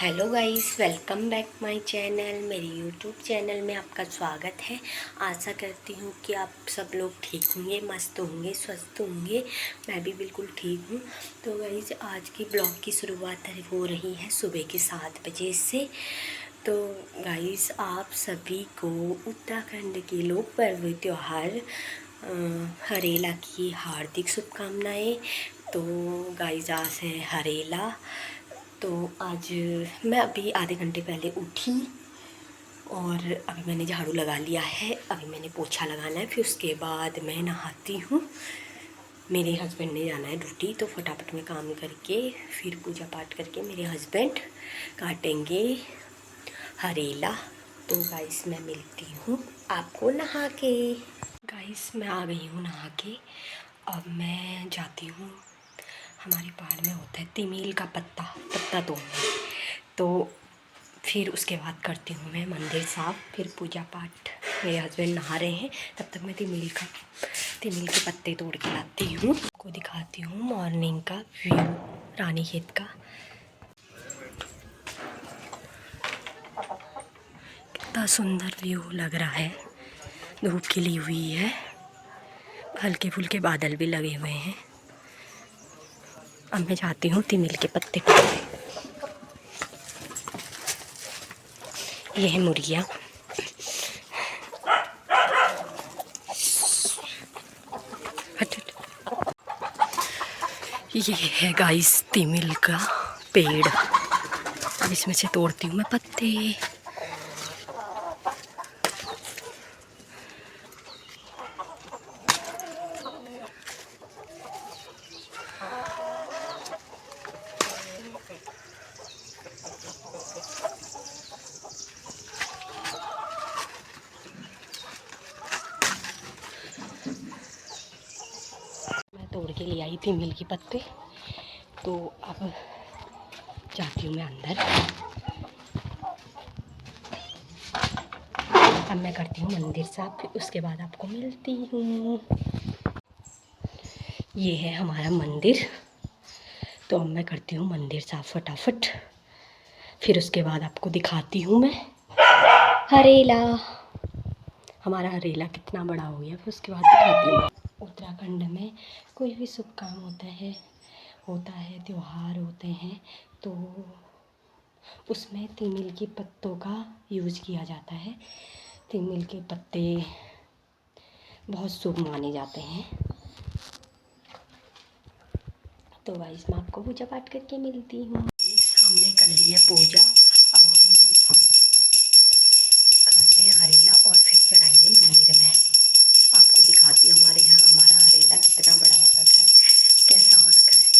Hello guys, welcome back my channel. मेरी YouTube channel में आपका स्वागत है। आशा करती हूँ कि आप सब लोग ठीक होंगे, मस्त होंगे, स्वस्थ होंगे। मैं भी बिल्कुल ठीक हूँ। तो गाइस, आज की ब्लॉग की शुरुआत हो रही है सुबह के 7 बजे से। तो गाइस, आप सभी को उत्तराखंड के लोक पर्व त्यौहार हरेला की हार्दिक शुभकामनाएँ। तो गाइस, आज है हरेला। तो आज मैं अभी आधे घंटे पहले उठी और अभी मैंने झाड़ू लगा लिया है। अभी मैंने पोछा लगाना है, फिर उसके बाद मैं नहाती हूँ। मेरे हस्बैंड ने जाना है ड्यूटी, तो फटाफट में काम करके फिर पूजा पाठ करके मेरे हस्बैंड काटेंगे हरेला। तो गाइस, मैं मिलती हूँ आपको नहा के। गाइस, मैं आ गई हूँ नहा के। अब मैं जाती हूँ, हमारे पहाड़ में होता है तिमील का पत्ता तोड़ने। तो फिर उसके बाद करती हूँ मैं मंदिर साफ़, फिर पूजा पाठ। मेरे हस्बैंड नहा रहे हैं, तब तक मैं तिमील के पत्ते तोड़ के लाती हूँ। आपको दिखाती हूँ मॉर्निंग का व्यू रानीखेत का। कितना सुंदर व्यू लग रहा है। धूप खिली हुई है, हल्के फुल्के बादल भी लगे हुए हैं। अब मैं जाती हूँ तिमिल के पत्ते तोड़ने। ये है मुर्गियाँ। ये है गाइस तिमिल का पेड़। अब इसमें से तोड़ती हूँ मैं पत्ते। मैं तोड़ के ले आई थी मिल के पत्ते। तो अब जाती हूँ मैं अंदर। अब मैं करती हूँ मंदिर साफ, फिर उसके बाद आपको मिलती हूँ। ये है हमारा मंदिर। तो अब मैं करती हूँ मंदिर साफ फटाफट, फिर उसके बाद आपको दिखाती हूँ मैं हरेला। हमारा हरेला कितना बड़ा हो गया, फिर उसके बाद दिखाती हूँ। उत्तराखंड में कोई भी शुभ काम होता है त्यौहार होते हैं, तो उसमें तिमिल के पत्तों का यूज़ किया जाता है। तिमिल के पत्ते बहुत शुभ माने जाते हैं। तो गाइस, मैं आपको पूजा पाठ करके मिलती हूँ। हमने कर ली है पूजा। अब हम खाते हैं हरेला और फिर चढ़ाएंगे मंदिर में। आपको दिखाती हूँ हमारे यहाँ हमारा हरेला कितना बड़ा हो रखा है, कैसा हो रखा है।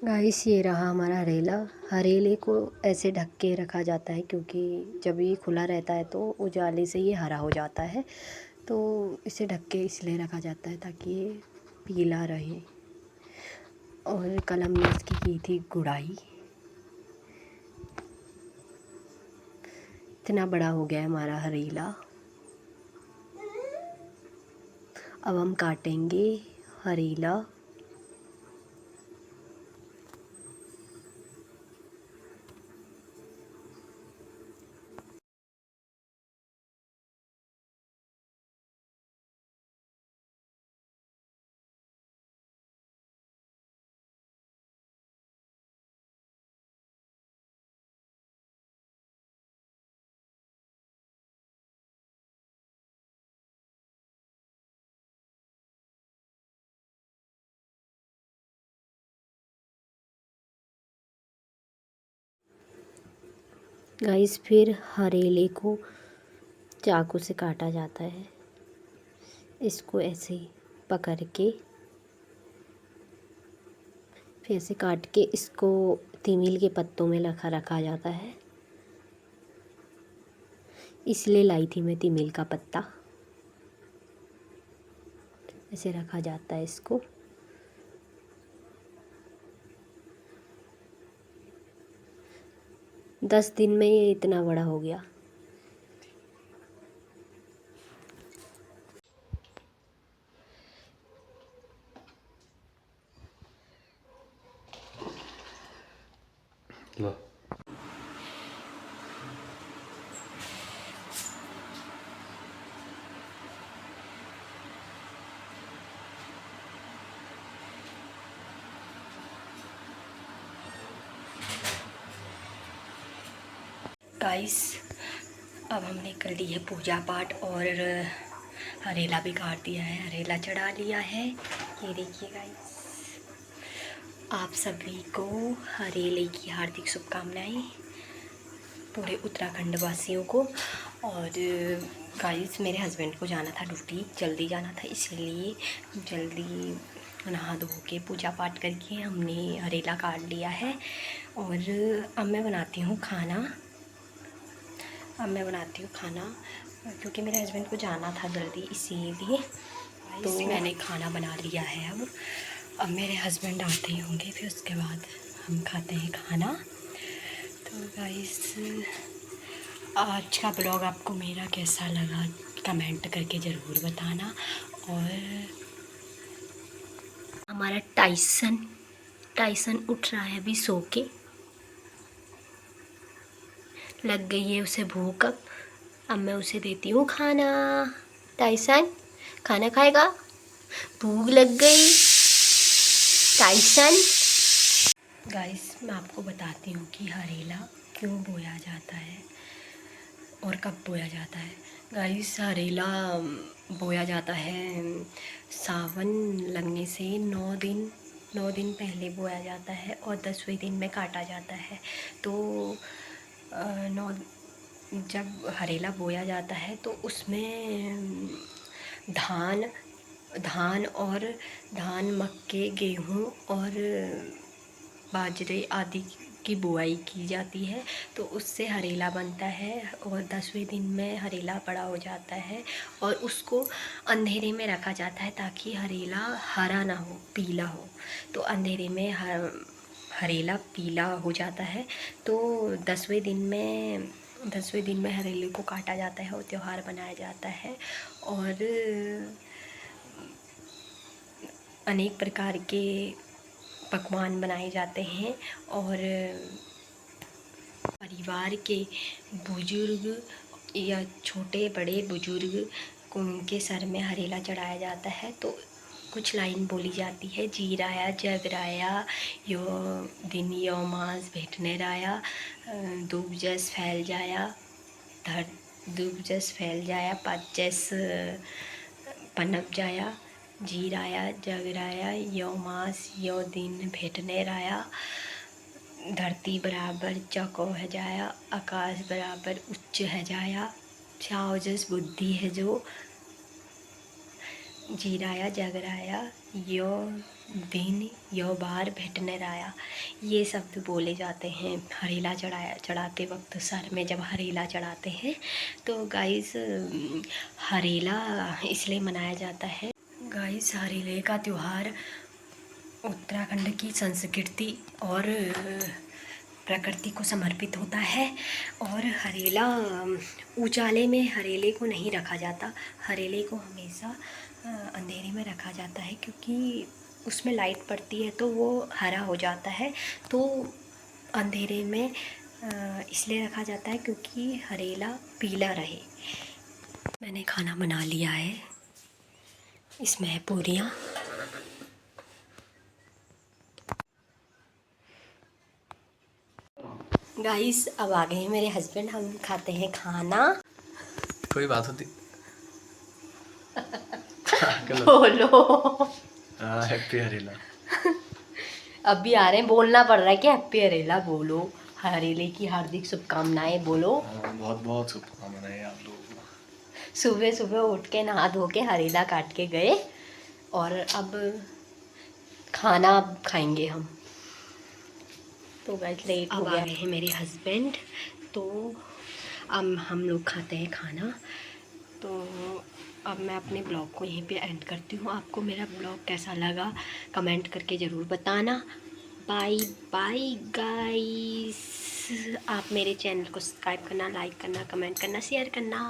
गाइस, ये रहा हमारा हरेला। हरेले को ऐसे ढक के रखा जाता है क्योंकि जब ये खुला रहता है तो उजाले से ये हरा हो जाता है। तो इसे ढक के इसलिए रखा जाता है ताकि ये पीला रहे। और कल हमने इसकी की थी गुड़ाई। इतना बड़ा हो गया है हमारा हरेला। अब हम काटेंगे हरेला। गाइस, फिर हरेले को चाकू से काटा जाता है। इसको ऐसे पकड़ के फिर से काट के इसको तिमिल के पत्तों में रखा जाता है। इसलिए लाई थी मैं तिमिल का पत्ता। ऐसे रखा जाता है इसको। दस दिन में ये इतना बड़ा हो गया। लो। गाइस अब हमने कर ली है पूजा पाठ और हरेला भी काट दिया है, हरेला चढ़ा लिया है। ये देखिए गाइस, आप सभी को हरेले की हार्दिक शुभकामनाएं, पूरे उत्तराखंड वासियों को। और गाइस मेरे हस्बैंड को जाना था ड्यूटी, जल्दी जाना था, इसीलिए जल्दी नहा धो के पूजा पाठ करके हमने हरेला काट लिया है। और अब मैं बनाती हूँ खाना। क्योंकि मेरे हस्बैंड को जाना था जल्दी, इसीलिए तो मैंने खाना बना लिया है। अब मेरे हस्बैंड आते ही होंगे, फिर उसके बाद हम खाते हैं खाना। तो गाइस आज का ब्लॉग आपको मेरा कैसा लगा कमेंट करके ज़रूर बताना। और हमारा टाइसन उठ रहा है अभी सो के, लग गई है उसे भूख। अब मैं उसे देती हूँ खाना। टाइसन खाना खाएगा, भूख लग गई टाइसन। गाइस मैं आपको बताती हूँ कि हरेला क्यों बोया जाता है और कब बोया जाता है। गाइस हरेला बोया जाता है सावन लगने से 9 दिन पहले बोया जाता है और 10वें दिन में काटा जाता है। तो जब हरेला बोया जाता है तो उसमें धान मक्के गेहूँ और बाजरे आदि की बुआई की जाती है। तो उससे हरेला बनता है और 10वें दिन में हरेला बड़ा हो जाता है और उसको अंधेरे में रखा जाता है ताकि हरेला हरा ना हो, पीला हो। तो अंधेरे में हरेला पीला हो जाता है। तो 10वें दिन में हरेले को काटा जाता है और त्यौहार मनाया जाता है। और अनेक प्रकार के पकवान बनाए जाते हैं और परिवार के बुजुर्ग या छोटे बड़े बुजुर्ग को उनके सर में हरेला चढ़ाया जाता है। तो कुछ लाइन बोली जाती है, जी राया जग राया यो दिन यो मास भेटने राया, दूब जस फैल जाया पच जस पनप जाया, जी राया जग राया यो मास यो दिन भेटने राया, धरती बराबर चौको है जाया, आकाश बराबर उच्च है जाया, छाव जस बुद्धि है जो, जीराया जगराया यो दिन यो बार भेटने राया। ये शब्द बोले जाते हैं हरेला चढ़ाते वक्त, सर में जब हरेला चढ़ाते हैं। तो गाइस हरेला इसलिए मनाया जाता है। गाइस हरेले का त्यौहार उत्तराखंड की संस्कृति और प्रकृति को समर्पित होता है। और हरेला उजाले में हरेले को नहीं रखा जाता, हरेले को हमेशा अंधेरे में रखा जाता है, क्योंकि उसमें लाइट पड़ती है तो वो हरा हो जाता है। तो अंधेरे में इसलिए रखा जाता है क्योंकि हरेला पीला रहे। मैंने खाना बना लिया है, इसमें है पूरियाँ। गाइस अब आ गए हैं मेरे हस्बैंड, हम खाते हैं खाना। कोई बात होती बोलो। हैप्पी हरेला। अभी आ रहे हैं, बोलना पड़ रहा है कि हैप्पी हरेला बोलो, हरेले की हार्दिक शुभकामनाएं बोलो। बहुत बहुत शुभकामनाएं आप लोगों को। सुबह सुबह उठ के नहा धो के हरेला काट के गए और अब खाना खाएंगे हम। तो गाइस लेट हो गया। आ गए हैं मेरे हस्बैंड, तो अब हम लोग खाते हैं खाना। तो अब मैं अपने ब्लॉग को यहीं पे एंड करती हूँ। आपको मेरा ब्लॉग कैसा लगा कमेंट करके ज़रूर बताना। Bye bye guys. आप मेरे चैनल को सब्सक्राइब करना, लाइक करना, कमेंट करना, शेयर करना।